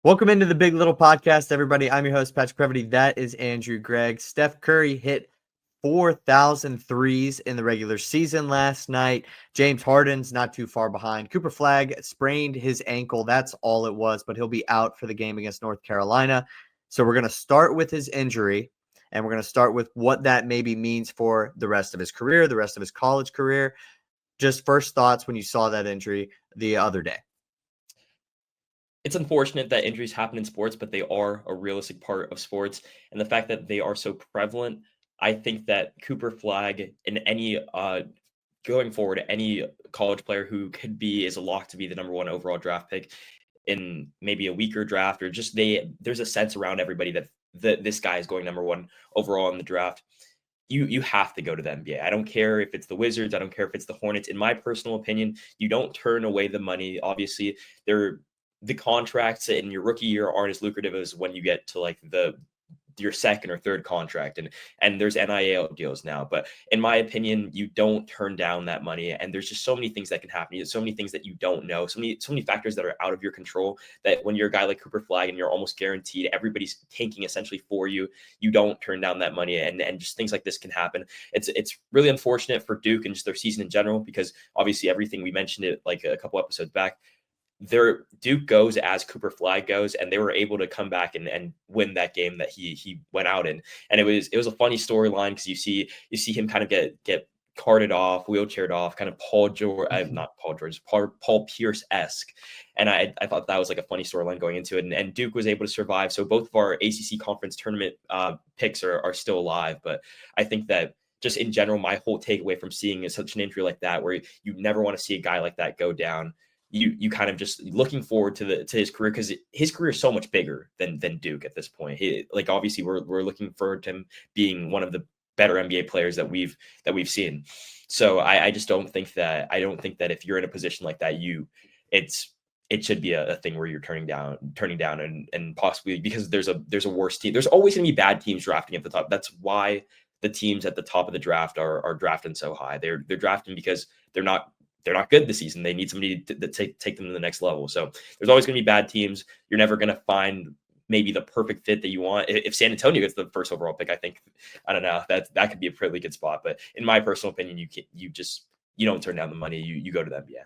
Welcome into the Big Little Podcast, everybody. I'm your host, Patrick Previty. That is Andrew Greig. Steph Curry hit 4,000 threes in the regular season last night. James Harden's not too far behind. Cooper Flagg sprained his ankle. That's all it was, but he'll be out for the game against North Carolina. So we're going to start with his injury, and we're going to start with what that maybe means for the rest of his career, the rest of his college career. Just first thoughts when you saw that injury the other day. It's unfortunate that injuries happen in sports, but they are a realistic part of sports. And the fact that they are so prevalent, I think that Cooper Flagg and any going forward, any college player who could be is a lock to be the number one overall draft pick in maybe a weaker draft, or just there's a sense around everybody that this guy is going number one overall in the draft. You have to go to the NBA. I don't care if it's the Wizards. I don't care if it's the Hornets. In my personal opinion, you don't turn away the money. Obviously, the contracts in your rookie year aren't as lucrative as when you get to like your second or third contract, and there's NIL deals now. But in my opinion, you don't turn down that money, and there's just so many things that can happen. There's so many things that you don't know, so many factors that are out of your control, that when you're a guy like Cooper Flagg and you're almost guaranteed everybody's tanking essentially for you, you don't turn down that money, and just things like this can happen. It's really unfortunate for Duke and just their season in general, because obviously everything we mentioned it like a couple episodes back, their Duke goes as Cooper Flagg goes, and they were able to come back and win that game that he went out in. And it was a funny storyline, because you see him kind of get carted off, wheelchaired off, kind of Paul Pierce-esque. And I thought that was like a funny storyline going into it. And Duke was able to survive. So both of our ACC conference tournament picks are still alive. But I think that just in general, my whole takeaway from seeing is such an injury like that, where you never want to see a guy like that go down. You kind of just looking forward to his career, because his career is so much bigger than Duke at this point. Like obviously we're looking forward to him being one of the better NBA players that we've seen. So I just don't think that if you're in a position like that, it should be a thing where you're turning down and possibly, because there's a worse team. There's always going to be bad teams drafting at the top. That's why the teams at the top of the draft are drafting so high. They're drafting because they're not good this season. They need somebody to take them to the next level. So there's always going to be bad teams. You're never going to find maybe the perfect fit that you want. If San Antonio gets the first overall pick, I don't know, that could be a pretty good spot. But in my personal opinion, you don't turn down the money. You go to the NBA.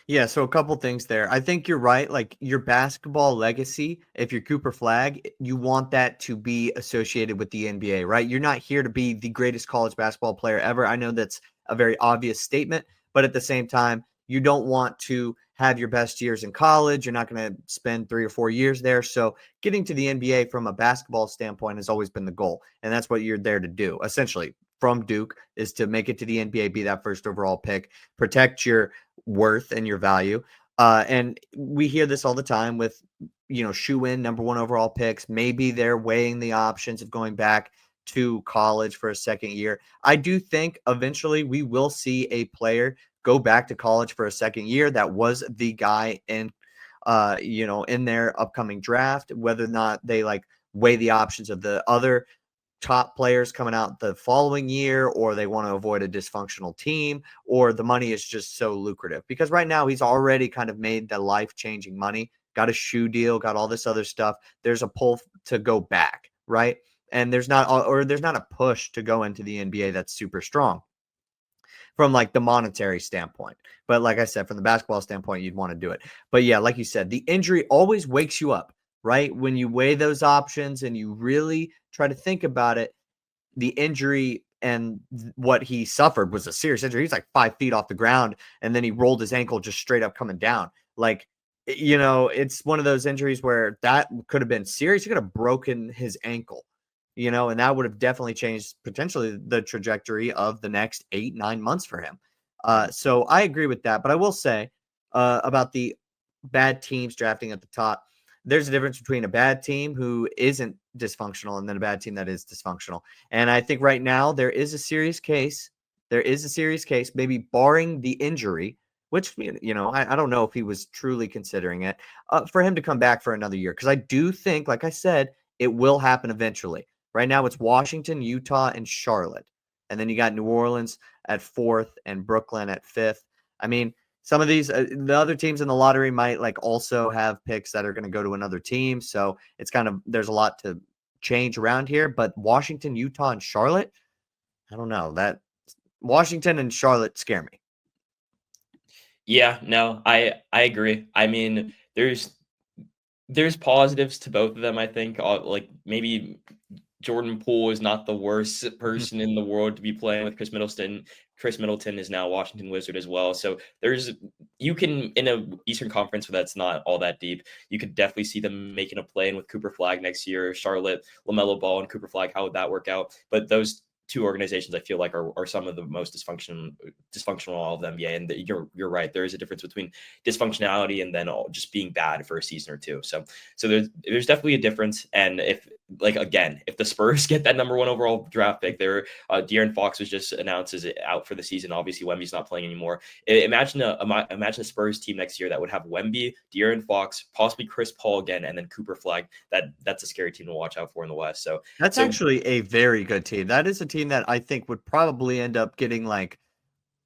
Yeah, so a couple things there. I think you're right. Like your basketball legacy, if you're Cooper Flagg, you want that to be associated with the NBA, right? You're not here to be the greatest college basketball player ever. I know that's a very obvious statement, but at the same time, you don't want to have your best years in college. You're not going to spend 3 or 4 years there. So getting to the NBA from a basketball standpoint has always been the goal. And that's what you're there to do, essentially, from Duke, is to make it to the NBA, be that first overall pick, protect your worth and your value. And we hear this all the time with, shoe-in number one overall picks. Maybe they're weighing the options of going back to college for a second year. I do think eventually we will see a player go back to college for a second year. That was the guy in their upcoming draft, whether or not they weigh the options of the other top players coming out the following year, or they want to avoid a dysfunctional team, or the money is just so lucrative. Because right now he's already kind of made the life-changing money, got a shoe deal, got all this other stuff. There's a pull to go back, right? And there's not a push to go into the NBA that's super strong from the monetary standpoint. But like I said, from the basketball standpoint, you'd want to do it. But yeah, like you said, the injury always wakes you up, right? When you weigh those options and you really try to think about it, the injury and what he suffered was a serious injury. He's 5 feet off the ground, and then he rolled his ankle just straight up coming down. It's one of those injuries where that could have been serious. He could have broken his ankle, and that would have definitely changed potentially the trajectory of the next 8-9 months for him. So I agree with that. But I will say about the bad teams drafting at the top, there's a difference between a bad team who isn't dysfunctional and then a bad team that is dysfunctional. And I think right now there is a serious case. Maybe barring the injury, which, I don't know if he was truly considering it, for him to come back for another year. Because I do think, like I said, it will happen eventually. Right now it's Washington, Utah, and Charlotte. And then you got New Orleans at 4th and Brooklyn at 5th. I mean, some of these the other teams in the lottery might like also have picks that are going to go to another team. So it's kind of there's a lot to change around here. But Washington, Utah, and Charlotte, I don't know that Washington and Charlotte scare me. Yeah, no, I agree. I mean, there's positives to both of them, I think. Like maybe Jordan Poole is not the worst person in the world to be playing with Chris Middleton. Chris Middleton is now Washington Wizard as well. So you can in a Eastern Conference where that's not all that deep, you could definitely see them making a play in with Cooper Flagg next year, Charlotte, LaMelo Ball, and Cooper Flagg. How would that work out? But those two organizations I feel like are some of the most dysfunctional of the NBA. And you're right. There is a difference between dysfunctionality and then just being bad for a season or two. So there's definitely a difference. And if if the Spurs get that number 1 overall draft pick, De'Aaron Fox was just announced as out for the season. Obviously, Wemby's not playing anymore. Imagine a Spurs team next year that would have Wemby, De'Aaron Fox, possibly Chris Paul again, and then Cooper Flagg. That's a scary team to watch out for in the West. That's actually a very good team. That is a team that I think would probably end up getting like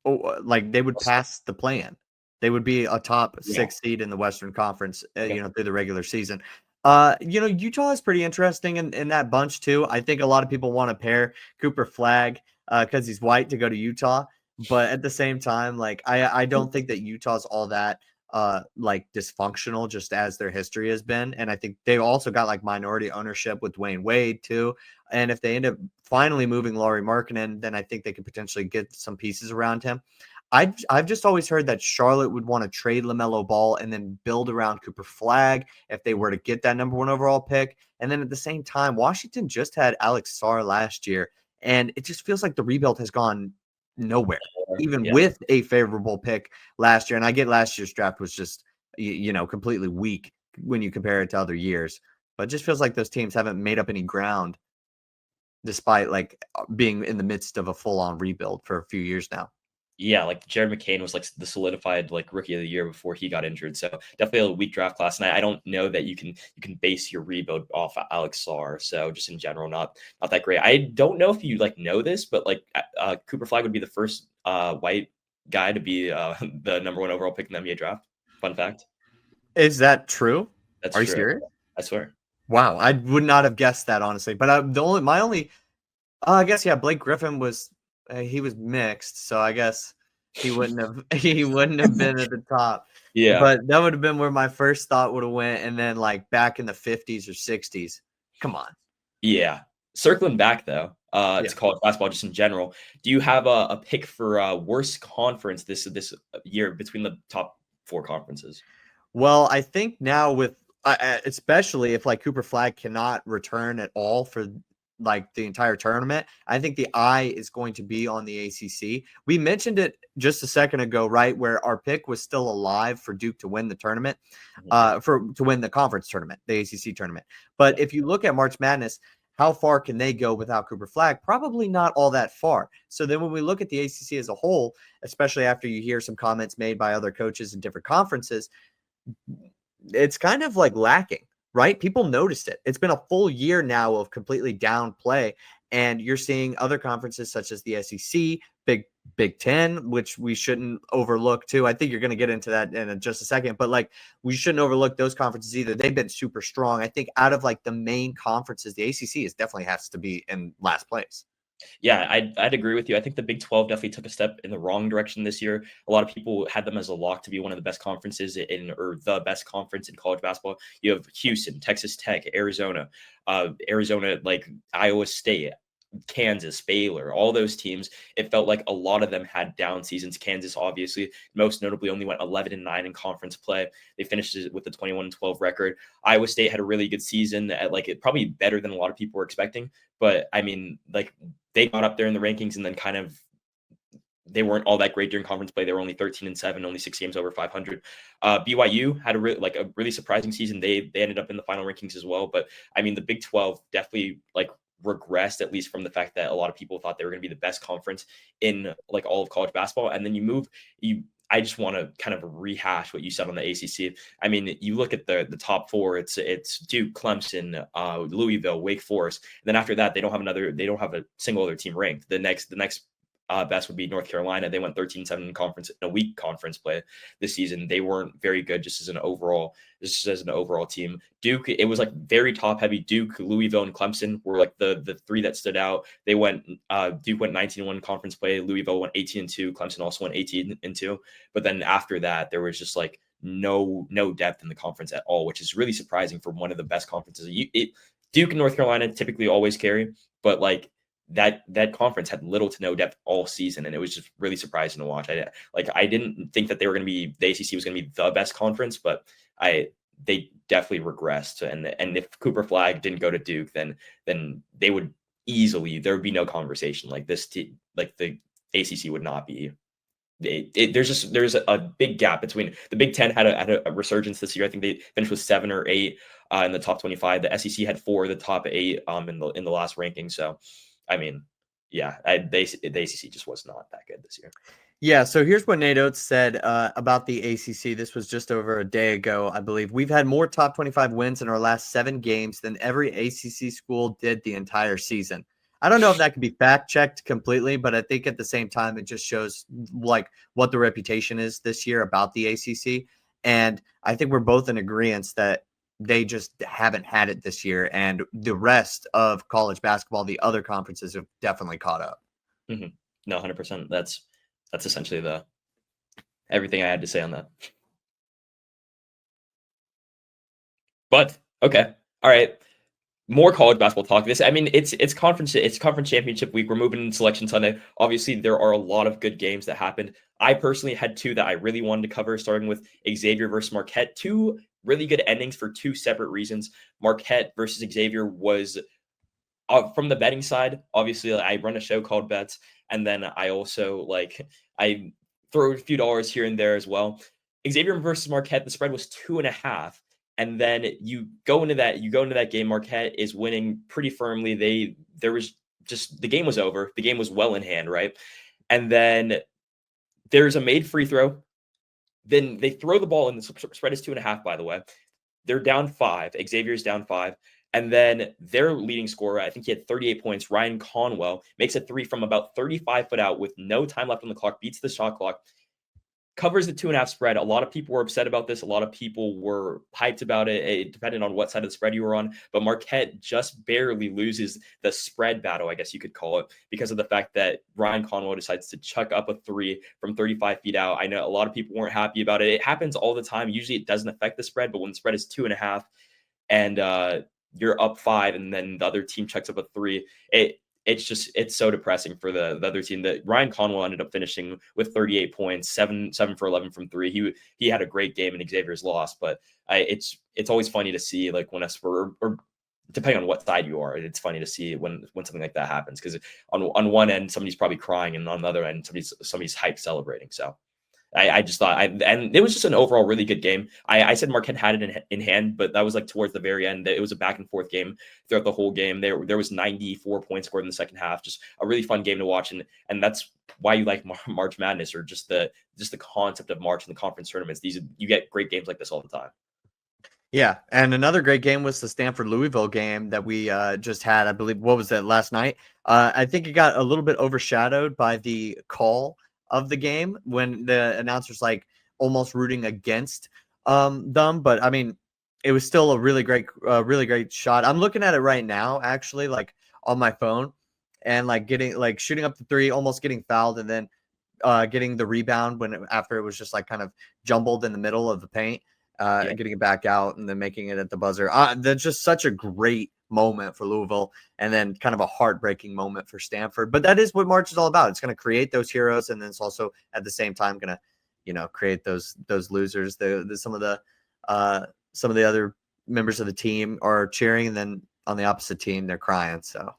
they would pass the plan. They would be a top Yeah. 6 seed in the Western Conference, Okay. through the regular season. Utah is pretty interesting in that bunch too. I think a lot of people want to pair Cooper Flagg because he's white to go to Utah, but at the same time, like I don't think that Utah's all that like dysfunctional just as their history has been. And I think they also got like minority ownership with Dwayne Wade too. And if they end up finally moving Lauri Markkanen, then I think they could potentially get some pieces around him. I've just always heard that Charlotte would want to trade LaMelo Ball and then build around Cooper Flagg if they were to get that number 1 overall pick. And then at the same time, Washington just had Alex Sarr last year, and it just feels like the rebuild has gone nowhere, even Yeah. with a favorable pick last year. And I get last year's draft was just completely weak when you compare it to other years, but it just feels like those teams haven't made up any ground despite like being in the midst of a full-on rebuild for a few years now. Yeah, like Jared McCain was like the solidified like rookie of the year before he got injured. So definitely a weak draft class. And I don't know that you can base your rebuild off of Alex Sarr. So just in general, not that great. I don't know if you like know this, but like Cooper Flagg would be the first white guy to be the number 1 overall pick in the NBA draft. Fun fact. Is that true? That's Are you true. serious? I swear. Wow, I would not have guessed that honestly. But I guess Blake Griffin was he was mixed, so I guess he wouldn't have he wouldn't have been at the top. Yeah. But that would have been where my first thought would have went, and then like back in the 50s or 60s. Come on. Yeah. Circling back though, to college basketball just in general, do you have a pick for worst conference this year between the top 4 conferences? Well, I think now with especially if like Cooper Flagg cannot return at all for like the entire tournament, I think the eye is going to be on the ACC. We mentioned it just a second ago, right, where our pick was still alive for Duke to win the tournament, to win the conference tournament, the ACC tournament. But if you look at March Madness, how far can they go without Cooper Flagg? Probably not all that far. So then when we look at the ACC as a whole, especially after you hear some comments made by other coaches in different conferences, it's kind of like lacking, right? People noticed it. It's been a full year now of completely down play, and you're seeing other conferences such as the SEC, Big Ten, which we shouldn't overlook too. I think you're going to get into that in just a second, but like we shouldn't overlook those conferences either. They've been super strong. I think out of like the main conferences, the ACC is definitely has to be in last place. Yeah, I'd agree with you. I think the Big 12 definitely took a step in the wrong direction this year. A lot of people had them as a lock to be one of the best conferences or the best conference in college basketball. You have Houston, Texas Tech, Arizona, like Iowa State, Kansas, Baylor, all those teams. It felt like a lot of them had down seasons. Kansas, obviously, most notably, only went 11-9 in conference play. They finished with the 21-12 record. Iowa State had a really good season, at probably better than a lot of people were expecting. But I mean, like they got up there in the rankings and then kind of they weren't all that great during conference play. They were only 13-7, only 6 games over 500. BYU had a really surprising season. They ended up in the final rankings as well. But I mean, the Big 12 definitely regressed, at least from the fact that a lot of people thought they were going to be the best conference in like all of college basketball. And then I just want to kind of rehash what you said on the ACC. I mean, you look at the top 4, it's Duke, Clemson, Louisville, Wake Forest. And then after that, they don't have a single other team ranked. The next best would be North Carolina. They went 13-7 in conference in a weak conference play this season. They weren't very good just as an overall team. Duke, it was like very top heavy. Duke, Louisville, and Clemson were like the three that stood out. They went Duke went 19-1 in conference play. Louisville went 18-2. Clemson also went 18-2. But then after that, there was just like no depth in the conference at all, which is really surprising for one of the best conferences. Duke and North Carolina typically always carry, but like that conference had little to no depth all season, and it was just really surprising to watch. I didn't think that they were going to be the ACC was going to be the best conference, but they definitely regressed. And if Cooper Flagg didn't go to Duke, then they would easily, there would be no conversation like this. Like the ACC would not be. There's a big gap between the Big Ten had a resurgence this year. I think they finished with 7 or 8 in the top 25. The SEC had 4 of the top 8 in the last ranking. So, I mean, yeah, the ACC just was not that good this year. Yeah, so here's what Nate Oates said about the ACC. This was just over a day ago, I believe. We've had more top 25 wins in our last 7 games than every ACC school did the entire season. I don't know if that can be fact-checked completely, but I think at the same time, it just shows like what the reputation is this year about the ACC. And I think we're both in agreement that they just haven't had it this year. And the rest of college basketball, the other conferences have definitely caught up. Mm-hmm. No, 100%. That's essentially everything I had to say on that. But okay, all right. More college basketball talk. It's conference championship week. We're moving into Selection Sunday. Obviously, there are a lot of good games that happened. I personally had 2 that I really wanted to cover, starting with Xavier versus Marquette. 2 really good endings for 2 separate reasons. Marquette versus Xavier was from the betting side. Obviously, I run a show called Bets, and then I also I throw a few dollars here and there as well. Xavier versus Marquette, the spread was 2.5. And then you go into that game. Marquette is winning pretty firmly. The game was over. The game was well in hand, right? And then there's a made free throw. Then they throw the ball, and the spread is 2.5, by the way. They're down 5. Xavier's down 5. And then their leading scorer, I think he had 38 points, Ryan Conwell, makes a 3 from about 35 foot out with no time left on the clock, beats the shot clock, covers the 2.5 spread. A lot of people were upset about this. A lot of people were hyped about it. It depended on what side of the spread you were on. But Marquette just barely loses the spread battle, I guess you could call it, because of the fact that Ryan Conwell decides to chuck up a 3 from 35 feet out. I know a lot of people weren't happy about it. It happens all the time. Usually it doesn't affect the spread, but when the spread is 2.5 and you're up 5 and then the other team chucks up a 3, it's so depressing for the other team. That Ryan Conwell ended up finishing with 38 points, 7 for 11 from 3. He had a great game and Xavier's lost, but it's always funny to see like when or depending on what side you are, it's funny to see when something like that happens, because on one end somebody's probably crying and on the other end somebody's hype celebrating. So I just thought and it was just an overall really good game. I said Marquette had it in hand, but that was like towards the very end. It was a back and forth game throughout the whole game. There was 94 points scored in the second half. Just a really fun game to watch, and that's why you like March Madness, or just the concept of March and the conference tournaments. You get great games like this all the time. Yeah, and another great game was the Stanford-Louisville game that we just had. I believe, what was that, last night? I think it got a little bit overshadowed by the call of the game when the announcers almost rooting against them. But I mean, it was still a really great shot. I'm looking at it right now, actually, on my phone, and shooting up the 3, almost getting fouled, and then getting the rebound after it was just kind of jumbled in the middle of the paint. Getting it back out and then making it at the buzzer. That's just such a great moment for Louisville, and then kind of a heartbreaking moment for Stanford. But that is what March is all about. It's going to create those heroes, and then it's also at the same time going to, create those losers. Some of the other members of the team are cheering, and then on the opposite team they're crying. So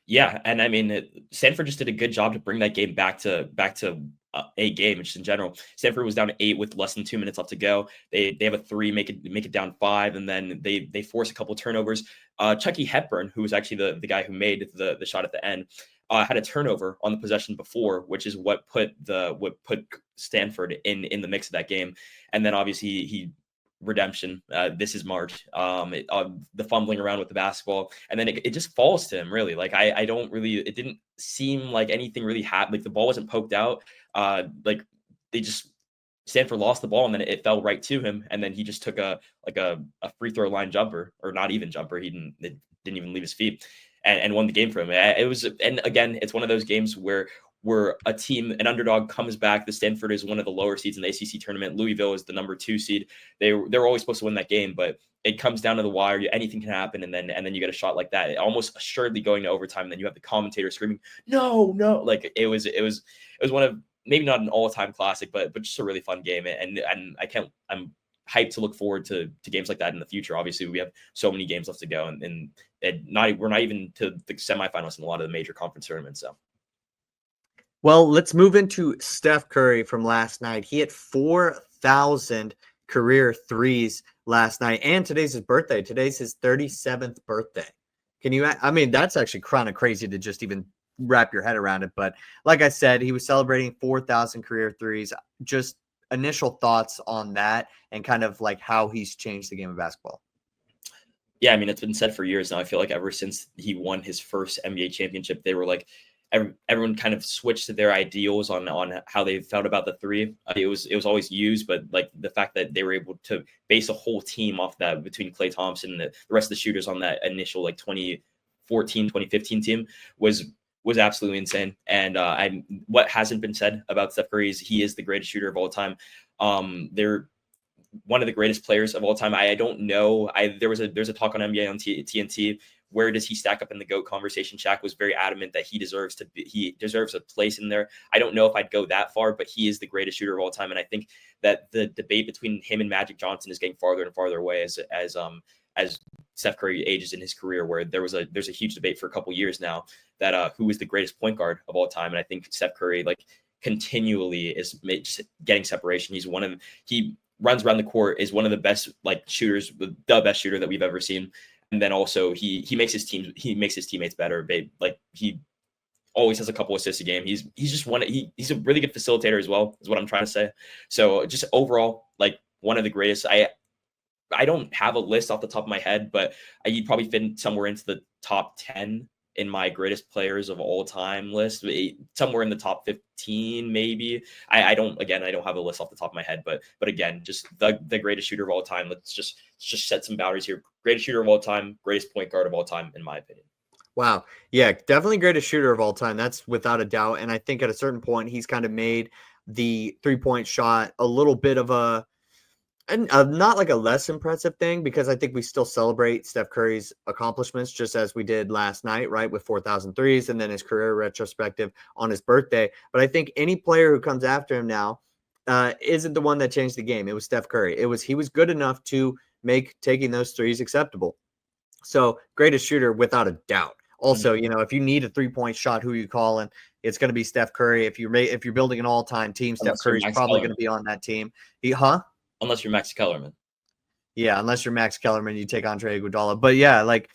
yeah, and I mean, Stanford just did a good job to bring that game back to a game, just in general. Stanford was down 8 with less than 2 minutes left to go. They have a 3, make it down 5, and then they force a couple turnovers. Chucky Hepburn, who was actually the guy who made the shot at the end, had a turnover on the possession before, which is what put Stanford in the mix of that game. And then obviously he redemption. This is March. The fumbling around with the basketball, and then it just falls to him. Really, like I don't really. It didn't seem like anything really happened. Like the ball wasn't poked out. Like they just Stanford lost the ball, and then it fell right to him, and then he just took a free throw line jumper, or not even jumper. It didn't even leave his feet, and won the game for him. It was, and again, it's one of those games where a team, an underdog, comes back. The Stanford is one of the lower seeds in the ACC tournament. Louisville is the number 2 seed. They're always supposed to win that game, but it comes down to the wire. Anything can happen, and then you get a shot like that, almost assuredly going to overtime. And then you have the commentator screaming, "No, no!" Like it was one of, maybe not an all-time classic, but just a really fun game. And I'm hyped to look forward to games like that in the future. Obviously, we have so many games left to go, and we're not even to the semifinals in a lot of the major conference tournaments. So. Well, let's move into Steph Curry from last night. He hit 4,000 career threes last night, and today's his birthday. Today's his 37th birthday. I mean, that's actually kind of crazy to just even wrap your head around it. But like I said, he was celebrating 4,000 career threes. Just initial thoughts on that and kind of like how he's changed the game of basketball. Yeah, I mean, it's been said for years now. I feel like ever since he won his first NBA championship, they were like, everyone kind of switched to their ideals on how they felt about the three. It was always used, but like the fact that they were able to base a whole team off that, between Klay Thompson and the rest of the shooters on that initial like 2014, 2015 team was absolutely insane. And what hasn't been said about Steph Curry is he is the greatest shooter of all time. They're one of the greatest players of all time. I don't know. There's a talk on NBA on TNT. Where does he stack up in the GOAT conversation? Shaq was very adamant that he deserves a place in there. I don't know if I'd go that far, but he is the greatest shooter of all time. And I think that the debate between him and Magic Johnson is getting farther and farther away as Steph Curry ages in his career, where there's a huge debate for a couple years now that who is the greatest point guard of all time. And I think Steph Curry like continually is getting separation. He runs around the court, is one of the best like shooters, the best shooter that we've ever seen. And then also he makes his teammates better. Like he always has a couple assists a game. He's just he's a really good facilitator as well, is what I'm trying to say. So just overall, like one of the greatest. I don't have a list off the top of my head, but he'd probably fit somewhere into the top 10 in my greatest players of all time list, somewhere in the top 15, maybe. I don't have a list off the top of my head, but again, just the greatest shooter of all time. Let's just set some boundaries here. Greatest shooter of all time, greatest point guard of all time, in my opinion. Wow. Yeah, definitely greatest shooter of all time. That's without a doubt. And I think at a certain point, he's kind of made the 3-point shot a little bit of not like a less impressive thing, because I think we still celebrate Steph Curry's accomplishments just as we did last night, right? With 4,000 threes and then his career retrospective on his birthday. But I think any player who comes after him now isn't the one that changed the game. It was Steph Curry. He was good enough to make taking those threes acceptable. So greatest shooter without a doubt. Also, if you need a 3-point shot, who are you calling? It's going to be Steph Curry. If you're building an all-time team, Steph Curry's probably going to be on that team. Unless you're Max Kellerman. Yeah, unless you're Max Kellerman, you take Andre Iguodala. But yeah, like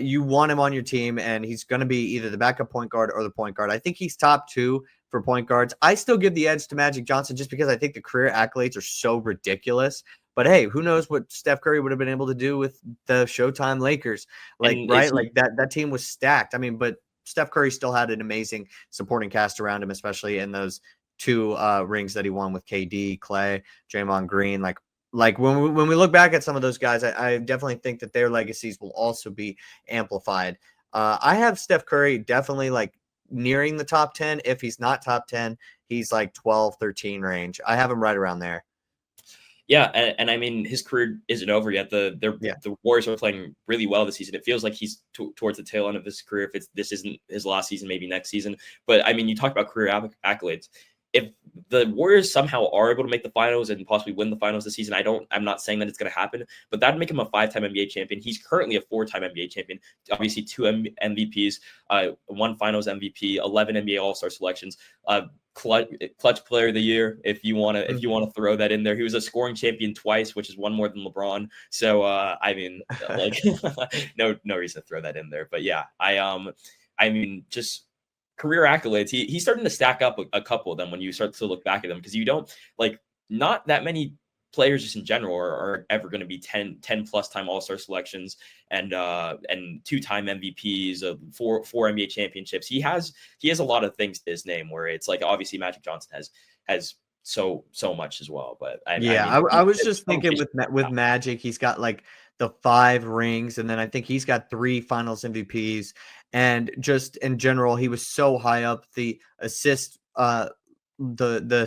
you want him on your team, and he's going to be either the backup point guard or the point guard. I think he's top 2 for point guards. I still give the edge to Magic Johnson just because I think the career accolades are so ridiculous. But hey, who knows what Steph Curry would have been able to do with the Showtime Lakers? Like that team was stacked. I mean, but Steph Curry still had an amazing supporting cast around him, especially in those 2 rings that he won with KD, Clay, Draymond Green. Like when we look back at some of those guys, I definitely think that their legacies will also be amplified. I have Steph Curry definitely like nearing the top 10. If he's not top 10, he's like 12, 13 range. I have him right around there. Yeah, and I mean, his career isn't over yet. The Warriors are playing really well this season. It feels like he's towards the tail end of his career. If this isn't his last season, maybe next season. But I mean, you talk about career accolades. If the Warriors somehow are able to make the finals and possibly win the finals this season, I'm not saying that it's going to happen, but that'd make him a 5-time NBA champion. He's currently a 4-time NBA champion. Obviously, 2 MVPs, 1 Finals MVP, 11 NBA All-Star selections. Clutch player of the year, if you want to throw that in there. He was a scoring champion twice, which is 1 more than LeBron. So I mean, like no reason to throw that in there. But yeah, I mean, just career accolades. He's starting to stack up a couple of them when you start to look back at them, because you don't like, not that many players just in general are ever going to be 10 plus time All-Star selections and 2-time MVPs, four NBA championships. He has a lot of things to his name where it's like obviously Magic Johnson has so much as well. But I mean, I was just thinking with Magic, he's got like the 5 rings, and then I think he's got 3 Finals MVPs, and just in general, he was so high up the assist, the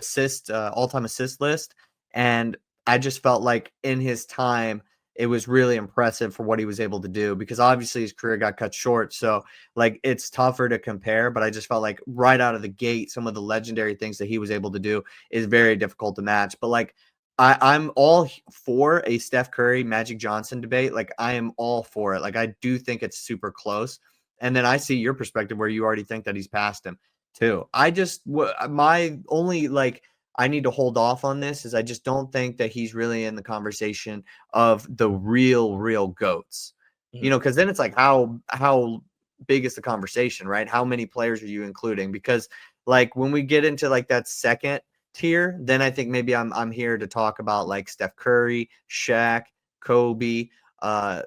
assist all-time assist list, and I just felt like in his time, it was really impressive for what he was able to do because obviously his career got cut short, so like it's tougher to compare. But I just felt like right out of the gate, some of the legendary things that he was able to do is very difficult to match. But like I'm all for a Steph Curry, Magic Johnson debate. Like I am all for it. Like I do think it's super close. And then I see your perspective where you already think that he's passed him too. My only like I need to hold off on this is I just don't think that he's really in the conversation of the real goats. You know, because then it's like how big is the conversation, right? How many players are you including? Because like when we get into like that second tier, then I think maybe I'm here to talk about like Steph Curry, Shaq, Kobe,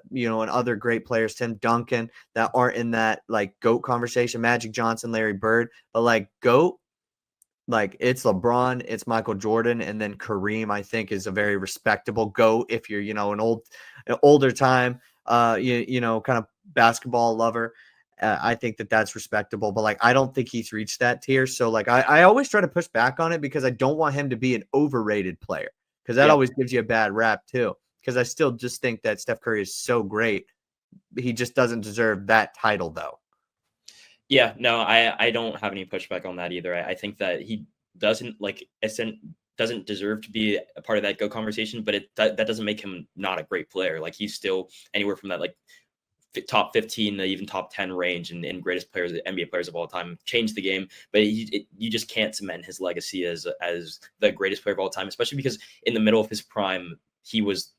you know, and other great players, Tim Duncan, that aren't in that like GOAT conversation, Magic Johnson, Larry Bird, but like GOAT, like it's LeBron, it's Michael Jordan, and then Kareem, I think, is a very respectable GOAT if you're, you know, an older time, you know, kind of basketball lover. I think that that's respectable, but like I don't think he's reached that tier. So like I always try to push back on it because I don't want him to be an overrated player because that Yeah. always gives you a bad rap too. Because I still just think that Steph Curry is so great, he just doesn't deserve that title though. Yeah, no, I don't have any pushback on that either. I think that he doesn't doesn't deserve to be a part of that go conversation, but that doesn't make him not a great player. Like he's still anywhere from that like top 15 to even top 10 range and greatest players, NBA players of all time. Changed the game, but you just can't cement his legacy as the greatest player of all time, especially because in the middle of his prime, he was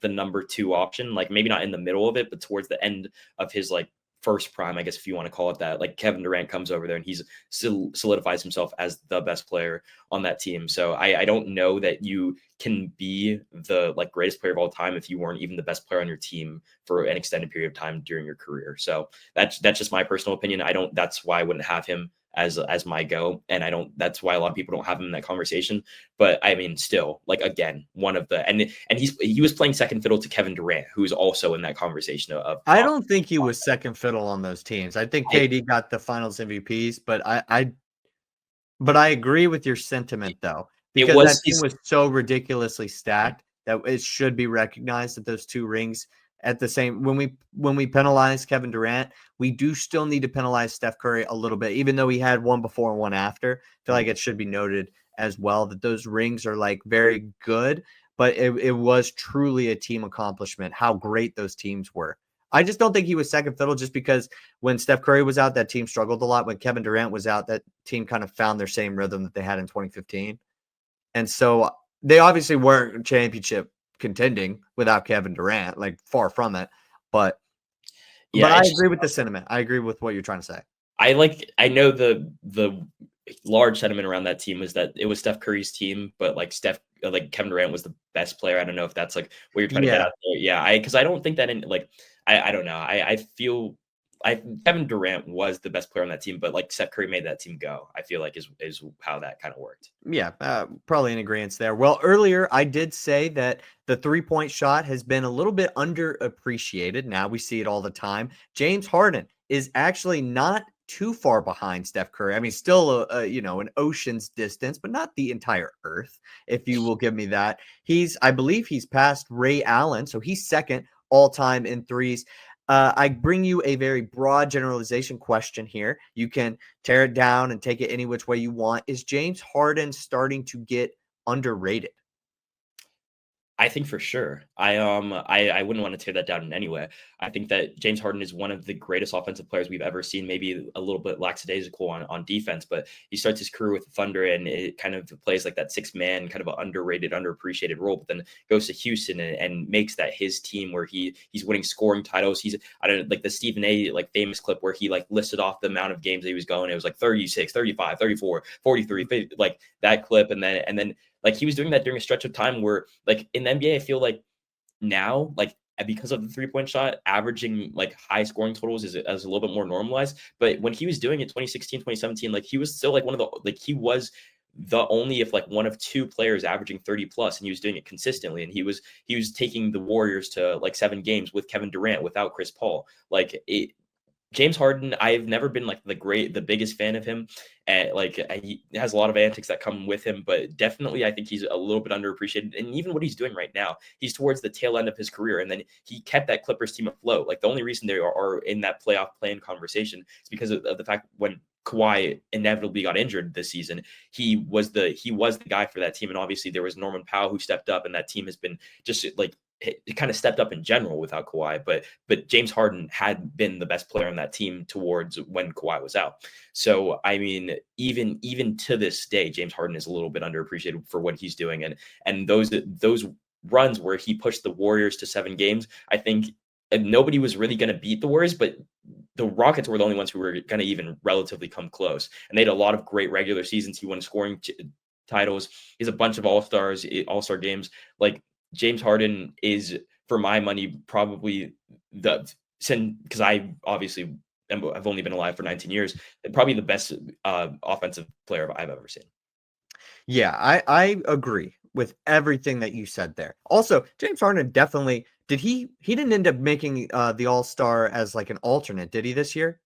the number 2 option. Like maybe not in the middle of it, but towards the end of his like first prime, I guess if you want to call it that. Like Kevin Durant comes over there and he's solidifies himself as the best player on that team. So I don't know that you can be the like greatest player of all time if you weren't even the best player on your team for an extended period of time during your career. So that's just my personal opinion. That's why I wouldn't have him as my go, and that's why a lot of people don't have him in that conversation. But I mean, still, like again, one of the and he was playing second fiddle to Kevin Durant, who's also in that conversation of I don't think he was second fiddle on those teams. I think KD got the Finals MVPs, but I agree with your sentiment though, because that team was so ridiculously stacked that it should be recognized that those 2 rings at the same when we penalize Kevin Durant, we do still need to penalize Steph Curry a little bit, even though he had one before and one after. I feel like it should be noted as well that those rings are like very good, but it was truly a team accomplishment how great those teams were. I just don't think he was second fiddle just because when Steph Curry was out, that team struggled a lot. When Kevin Durant was out, that team kind of found their same rhythm that they had in 2015. And so they obviously weren't championship contending without Kevin Durant, like far from it. But I agree with the sentiment. I agree with what you're trying to say. I know the large sentiment around that team was that it was Steph Curry's team, but like Kevin Durant was the best player. I don't know if that's like what you're trying to get at there. Yeah, because I don't think that in like I don't know. I feel Kevin Durant was the best player on that team, but like Steph Curry made that team go. I feel like is how that kind of worked. Yeah, probably in agreement there. Well, earlier I did say that the 3-point shot has been a little bit underappreciated. Now we see it all the time. James Harden is actually not too far behind Steph Curry. I mean, still you know, an ocean's distance, but not the entire earth, if you will give me that. I believe he's passed Ray Allen, so he's second all time in threes. I bring you a very broad generalization question here. You can tear it down and take it any which way you want. Is James Harden starting to get underrated? I think for sure. I wouldn't want to tear that down in any way. I think that James Harden is one of the greatest offensive players we've ever seen, maybe a little bit lackadaisical on defense, but he starts his career with the Thunder and it kind of plays like that 6-man, kind of an underrated, underappreciated role, but then goes to Houston and makes that his team where he's winning scoring titles. I don't like the Stephen A like famous clip where he like listed off the amount of games that he was going. It was like 36, 35, 34, 43, 50, like that clip. And then Like he was doing that during a stretch of time where like in the NBA, I feel like now, like because of the 3-point shot, averaging like high scoring totals is a little bit more normalized. But when he was doing it 2016, 2017, like he was still like one of the like he was the only if like one of two players averaging 30 plus, and he was doing it consistently. And he was taking the Warriors to like 7 games with Kevin Durant without Chris Paul. Like it, James Harden, I've never been like the biggest fan of him. And like he has a lot of antics that come with him, but definitely I think he's a little bit underappreciated. And even what he's doing right now, he's towards the tail end of his career. And then he kept that Clippers team afloat. Like the only reason they are in that playoff play-in conversation is because of the fact when Kawhi inevitably got injured this season, he was the guy for that team. And obviously there was Norman Powell who stepped up, and that team has been just like it kind of stepped up in general without Kawhi, but James Harden had been the best player on that team towards when Kawhi was out. So I mean, even to this day, James Harden is a little bit underappreciated for what he's doing, and those runs where he pushed the Warriors to 7 games, I think nobody was really going to beat the Warriors, but the Rockets were the only ones who were going to even relatively come close, and they had a lot of great regular seasons. He won scoring titles. He has a bunch of all-star games. Like James Harden is, for my money, probably because I obviously I've only been alive for 19 years, probably the best offensive player I've ever seen. Yeah, I agree with everything that you said there. Also, James Harden definitely he didn't end up making the All-Star as like an alternate, did he this year?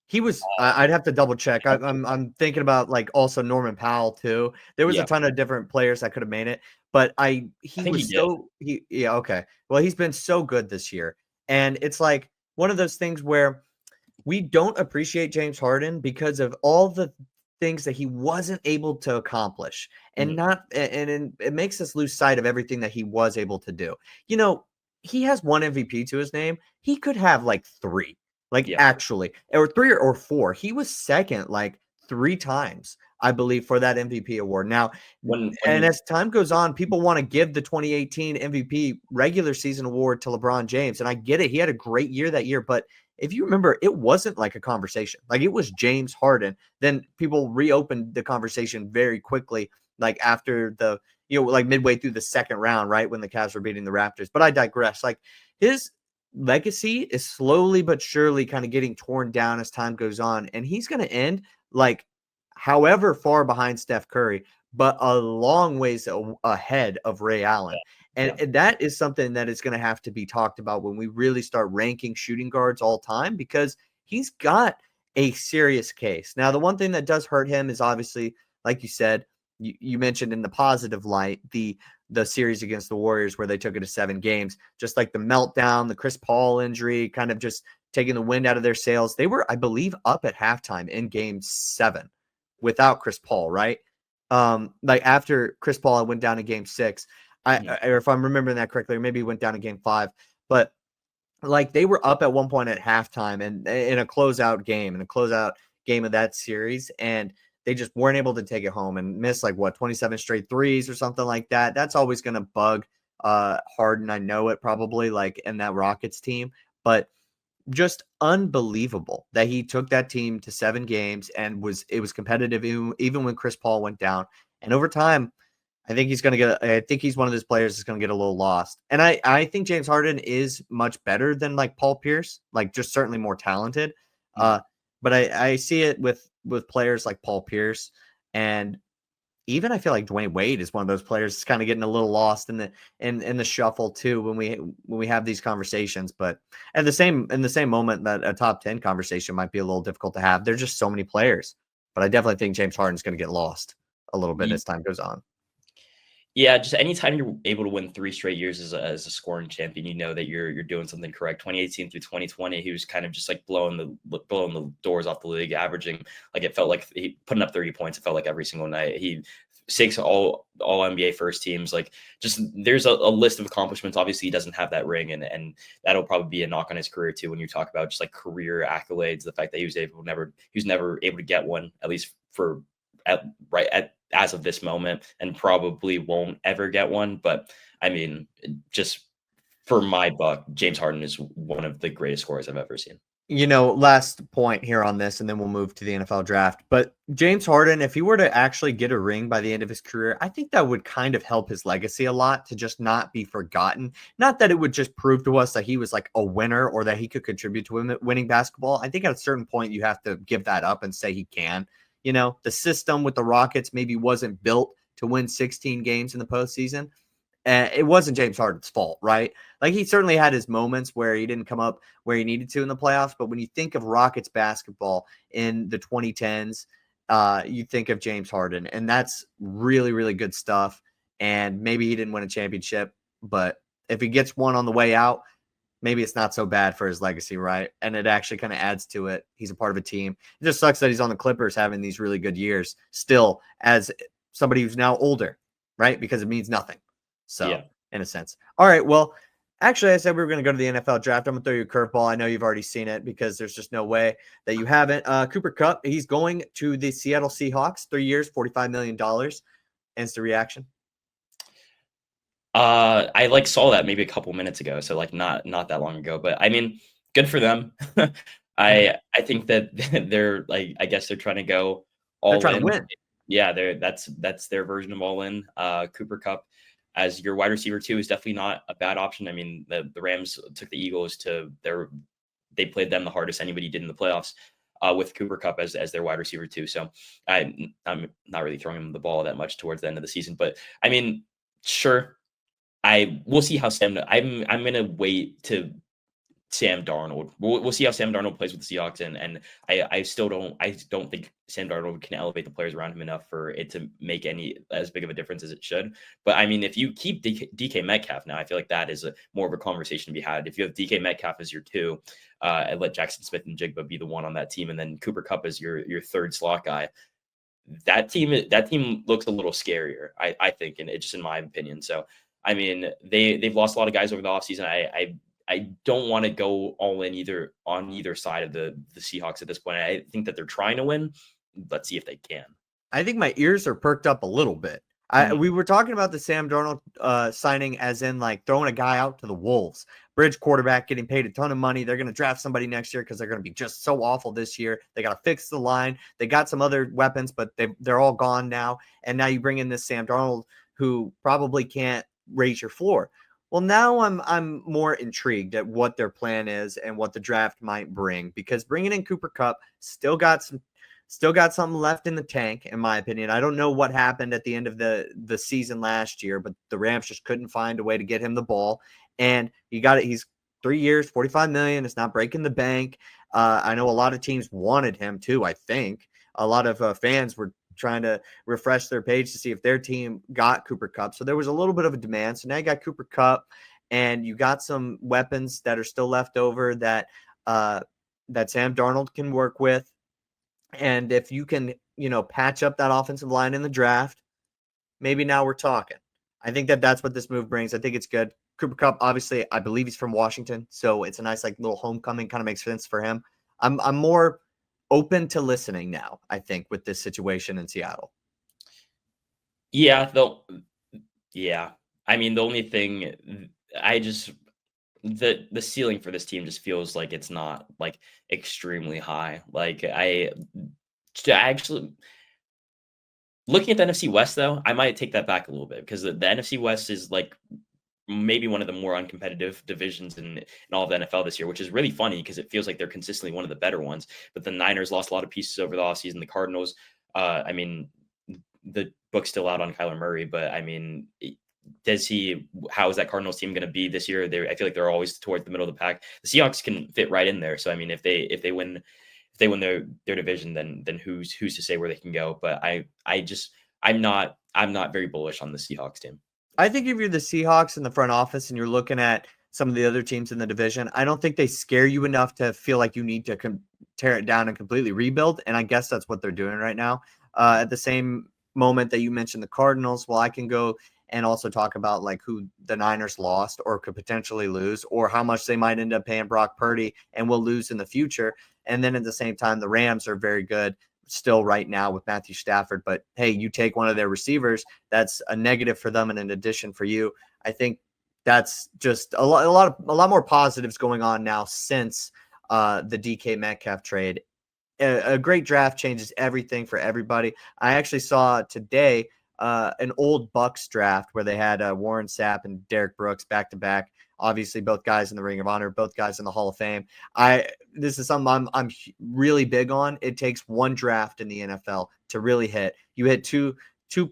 He was. I'd have to double check. I'm thinking about like also Norman Powell too. There was a Yeah, ton of different players that could have made it, but I he think he was did. so he yeah okay. Well, he's been so good this year, and it's like one of those things where we don't appreciate James Harden because of all the things that he wasn't able to accomplish, and Mhm. not and it makes us lose sight of everything that he was able to do. You know, he has one MVP to his name. He could have like three, like Yeah. actually, or three or four. He was second like 3 times, I believe, for that MVP award. Now, and When as time goes on, people want to give the 2018 MVP regular season award to LeBron James, and I get it. He had a great year that year, but if you remember, it wasn't like a conversation. Like it was James Harden. Then people reopened the conversation very quickly, like after like midway through the second round, right? When the Cavs were beating the Raptors. But I digress. Like his legacy is slowly but surely kind of getting torn down as time goes on. And he's going to end like however far behind Steph Curry, but a long ways ahead of Ray Allen. And, yeah. and that is something that is going to have to be talked about when we really start ranking shooting guards all time, because he's got a serious case. Now, the one thing that does hurt him is obviously, like you said, you mentioned in the positive light, the series against the Warriors where they took it to 7 games, just like the meltdown, the Chris Paul injury, kind of just taking the wind out of their sails. They were, I believe, up at halftime in game 7 without Chris Paul, right? Like after Chris Paul went down in game 6, Mhm. or if I'm remembering that correctly, or maybe he went down in game 5, but like they were up at one point at halftime and in a closeout game of that series, and they just weren't able to take it home and miss like what 27 straight threes or something like that. That's always going to bug Harden. I know it probably like in that Rockets team, but just unbelievable that he took that team to 7 games and it was competitive even when Chris Paul went down. And over time, I think he's one of those players that's going to get a little lost. And I think James Harden is much better than like Paul Pierce, like just certainly more talented. Mhm. Uh, but I see it with players like Paul Pierce, and even I feel like Dwayne Wade is one of those players that's kind of getting a little lost in the shuffle too when we have these conversations. But at the same in the same moment that a top 10 conversation might be a little difficult to have. There's just so many players. But I definitely think James Harden's going to get lost a little bit as time goes on. Yeah, just anytime you're able to win 3 straight years as a scoring champion, you know that you're doing something correct. 2018 through 2020, he was kind of just like blowing the doors off the league, averaging like it felt like he putting up 30 points. It felt like every single night. He 6 all NBA first teams. Like just there's a list of accomplishments. Obviously, he doesn't have that ring, and that'll probably be a knock on his career too. When you talk about just like career accolades, the fact that he was never able to get one, at least for at as of this moment, and probably won't ever get one. But I mean, just for my buck, James Harden is one of the greatest scorers I've ever seen. Last point here on this, and then we'll move to the NFL draft. But James Harden, if he were to actually get a ring by the end of his career, I think that would kind of help his legacy a lot to just not be forgotten. Not that it would just prove to us that he was like a winner or that he could contribute to winning basketball. I think at a certain point, you have to give that up and say he can. The system with the Rockets maybe wasn't built to win 16 games in the postseason. And it wasn't James Harden's fault, right? Like, he certainly had his moments where he didn't come up where he needed to in the playoffs. But when you think of Rockets basketball in the 2010s, you think of James Harden, and that's really, really good stuff. And maybe he didn't win a championship, but if he gets one on the way out, maybe it's not so bad for his legacy, right? And it actually kind of adds to it. He's a part of a team. It just sucks that he's on the Clippers having these really good years still as somebody who's now older, right? Because it means nothing. So, Yeah. in a sense. All right. Well, actually, I said we were going to go to the NFL draft. I'm going to throw you a curveball. I know you've already seen it because there's just no way that you haven't. Cooper Kupp, he's going to the Seattle Seahawks, 3 years, $45 million. Instant reaction. I saw that maybe a couple minutes ago, so not that long ago. But I mean, good for them. I think that they're I guess they're trying to go all They're trying in. to win. Yeah, that's their version of all in. Cooper Kupp as your wide receiver 2 is definitely not a bad option. I mean, the Rams took the Eagles to they played them the hardest anybody did in the playoffs. With Cooper Kupp as their wide receiver 2. So I'm not really throwing him the ball that much towards the end of the season. But I mean, sure. We'll see how I'm gonna wait to Sam Darnold. We'll see how Sam Darnold plays with the Seahawks, and I don't think Sam Darnold can elevate the players around him enough for it to make any as big of a difference as it should. But I mean, if you keep DK Metcalf now, I feel like that is more of a conversation to be had. If you have DK Metcalf as your 2, and let Jackson Smith and Jigba be the 1 on that team, and then Cooper Kupp as your 3rd slot guy, that team looks a little scarier, I think, and it's just in my opinion. So I mean, they've lost a lot of guys over the offseason. I don't want to go all in on either side of the Seahawks at this point. I think that they're trying to win. Let's see if they can. I think my ears are perked up a little bit. We were talking about the Sam Darnold signing as in throwing a guy out to the Wolves. Bridge quarterback getting paid a ton of money. They're going to draft somebody next year because they're going to be just so awful this year. They got to fix the line. They got some other weapons, but they're all gone now. And now you bring in this Sam Darnold who probably can't raise your floor. Well, now I'm more intrigued at what their plan is and what the draft might bring, because bringing in Cooper Kupp still got something left in the tank, in my opinion. I don't know what happened at the end of the season last year, but the Rams just couldn't find a way to get him the ball. And you got it. He's 3 years, $45 million. It's not breaking the bank. I know a lot of teams wanted him too. I think a lot of fans were trying to refresh their page to see if their team got Cooper Kupp. So there was a little bit of a demand. So now you got Cooper Kupp, and you got some weapons that are still left over that Sam Darnold can work with. And if you can, patch up that offensive line in the draft, maybe now we're talking. I think that's what this move brings. I think it's good. Cooper Kupp, obviously, I believe he's from Washington, so it's a nice little homecoming. Kind of makes sense for him. I'm more open to listening now, I think, with this situation in Seattle. Yeah, I mean, the only thing the ceiling for this team just feels like it's not extremely high. I actually looking at the NFC West, though, I might take that back a little bit, because the NFC West is maybe one of the more uncompetitive divisions in all of the NFL this year, which is really funny because it feels like they're consistently one of the better ones. But the Niners lost a lot of pieces over the offseason. The Cardinals, I mean, the book's still out on Kyler Murray, but I mean, how is that Cardinals team going to be this year? I feel like they're always towards the middle of the pack. The Seahawks can fit right in there. So I mean, if they win their division, then who's to say where they can go? But I'm not very bullish on the Seahawks team. I think if you're the Seahawks in the front office and you're looking at some of the other teams in the division, I don't think they scare you enough to feel like you need to tear it down and completely rebuild. And I guess that's what they're doing right now. At the same moment that you mentioned the Cardinals, well, I can go and also talk about who the Niners lost or could potentially lose, or how much they might end up paying Brock Purdy and will lose in the future. And then at the same time, the Rams are very good still right now with Matthew Stafford. But hey, you take one of their receivers, that's a negative for them and an addition for you. I think that's just a lot more positives going on now since the DK Metcalf trade. A great draft changes everything for everybody. I actually saw today an old Bucks draft where they had Warren Sapp and Derek Brooks back to back. Obviously, both guys in the Ring of Honor, both guys in the Hall of Fame. This is something I'm really big on. It takes one draft in the NFL to really hit. You hit two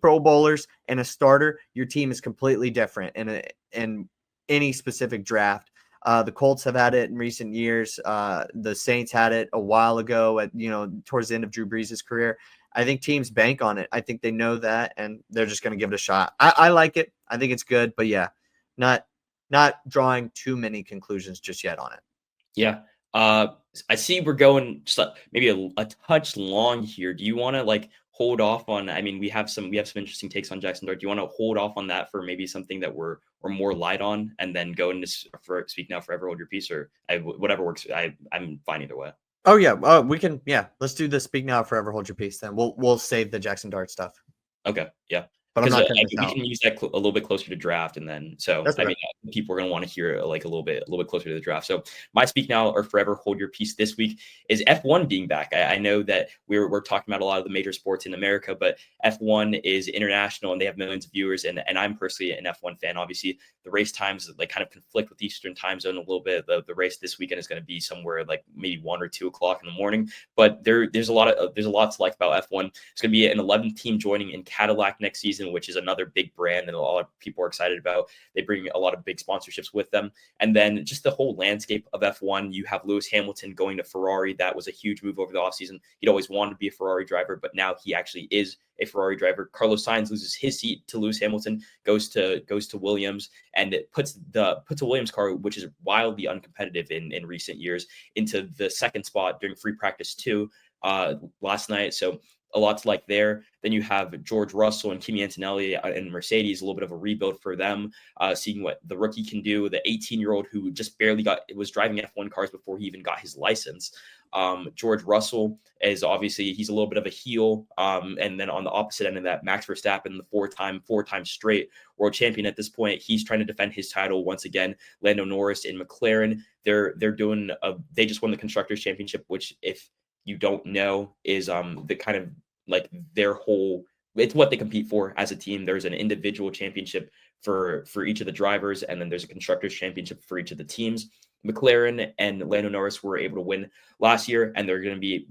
Pro Bowlers and a starter, your team is completely different in any specific draft. The Colts have had it in recent years. The Saints had it a while ago towards the end of Drew Brees' career. I think teams bank on it. I think they know that, and they're just going to give it a shot. I like it. I think it's good, but yeah, not drawing too many conclusions just yet on it. Yeah. I see we're going just maybe a touch long here. Do you want to hold off on? I mean, we have some interesting takes on Jackson Dart. Do you want to hold off on that for maybe something that we're more light on, and then go into speak now, forever hold your peace, or whatever works. I'm fine either way. Oh yeah, we can. Yeah, let's do the speak now, forever hold your peace. Then we'll save the Jackson Dart stuff. Okay. Yeah. But I'm not Because we out. can use that a little bit closer to draft, and then That's I right. mean, people are going to want to hear a little bit closer to the draft. So my speak now or forever hold your peace this week is F1 being back. I know that we're talking about a lot of the major sports in America, but F1 is international and they have millions of viewers. And I'm personally an F1 fan. Obviously, the race times kind of conflict with Eastern time zone a little bit. The race this weekend is going to be somewhere maybe 1 or 2 o'clock in the morning. But there's a lot to like about F1. It's going to be an 11th team joining in Cadillac next season, which is another big brand and a lot of people are excited about. They bring a lot of big sponsorships with them. And then just the whole landscape of F1, you have Lewis Hamilton going to Ferrari. That was a huge move over the offseason. He'd always wanted to be a Ferrari driver, but now he actually is a Ferrari driver. Carlos Sainz loses his seat to Lewis Hamilton, goes to Williams, and it puts a Williams car, which is wildly uncompetitive in recent years, into the second spot during free practice 2 last night. So a lot to like there. Then you have George Russell and Kimi Antonelli and Mercedes, a little bit of a rebuild for them, seeing what the rookie can do. The 18-year-old who just barely was driving F1 cars before he even got his license. George Russell is obviously, he's a little bit of a heel. And then on the opposite end of that, Max Verstappen, the four-time straight world champion at this point, he's trying to defend his title once again. Lando Norris in McLaren, they just won the Constructors Championship, which, if you don't know, is the kind of their whole, it's what they compete for as a team. There's an individual championship for each of the drivers, and then there's a Constructors Championship for each of the teams. McLaren and Lando Norris were able to win last year, and they're going to be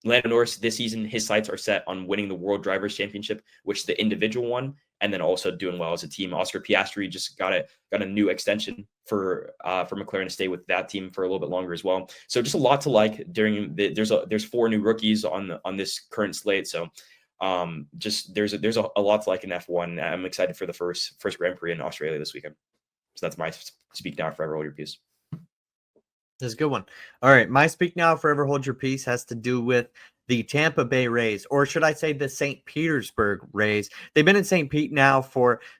Lando Norris this season. His sights are set on winning the World Drivers Championship, which is the individual one, and then also doing well as a team. Oscar Piastri just got a new extension for McLaren to stay with that team for a little bit longer as well. So just a lot to like during there's 4 new rookies on this current slate. So just there's a lot to like in F1. I'm excited for the first Grand Prix in Australia this weekend. So that's my speak now, forever hold your peace. That's a good one. All right. My speak now, forever hold your peace has to do with the Tampa Bay Rays, or should I say the St. Petersburg Rays. They've been in St. Pete now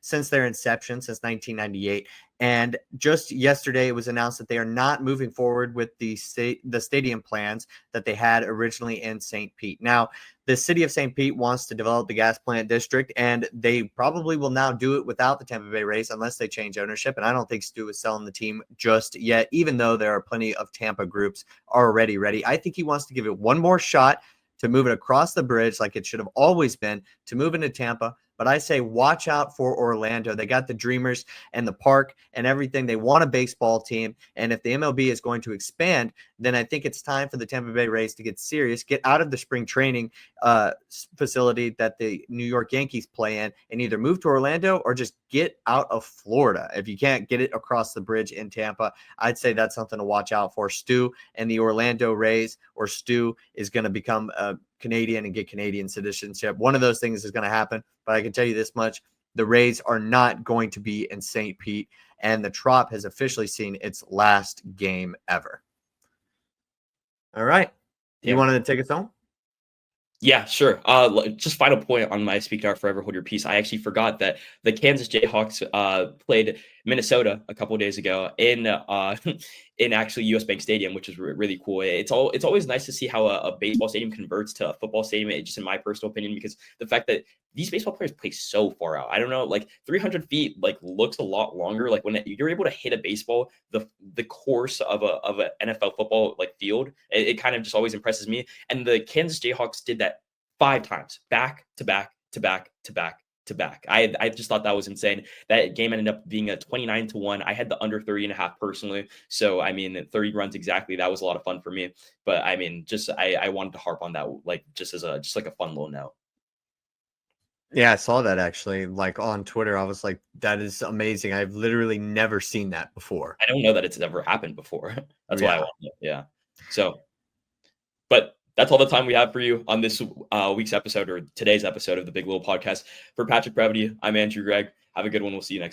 since their inception, since 1998. And just yesterday, it was announced that they are not moving forward with the stadium plans that they had originally in St. Pete. Now, the city of St. Pete wants to develop the gas plant district, and they probably will now do it without the Tampa Bay Rays unless they change ownership. And I don't think Stu is selling the team just yet, even though there are plenty of Tampa groups already ready. I think he wants to give it one more shot to move it across the bridge like it should have always been, to move into Tampa. But I say watch out for Orlando. They got the Dreamers and the park and everything. They want a baseball team. And if the MLB is going to expand, then I think it's time for the Tampa Bay Rays to get serious, get out of the spring training facility that the New York Yankees play in, and either move to Orlando or just get out of Florida. If you can't get it across the bridge in Tampa, I'd say that's something to watch out for. Stu and the Orlando Rays, or Stu is going to become a Canadian and get Canadian citizenship. One of those things is going to happen, but I can tell you this much: the Rays are not going to be in St. Pete, and the Trop has officially seen its last game ever. All right. You wanted to take us home? Yeah, sure. Just final point on my speak now, forever hold your peace. I actually forgot that the Kansas Jayhawks played Minnesota a couple days ago in in actually US Bank Stadium, which is really cool. It's always nice to see how a baseball stadium converts to a football stadium, just in my personal opinion, because the fact that these baseball players play so far out. I don't know, like 300 feet like looks a lot longer. Like when you're able to hit a baseball the course of an NFL football like field, it kind of just always impresses me. And the Kansas Jayhawks did that 5 times back to back to back to back to back. I just thought that was insane. That game ended up being a 29-1. I had the under 30.5 personally. So I mean 30 runs exactly. That was a lot of fun for me. But I mean, just I wanted to harp on that like just like a fun little note. Yeah, I saw that actually, like on Twitter. I was like, that is amazing. I've literally never seen that before. I don't know that it's ever happened before. That's why I Yeah. want it. Yeah. So, but that's all the time we have for you on this week's episode or today's episode of the Big Little Podcast. For Patrick Previty, I'm Andrew Greig. Have a good one. We'll see you next.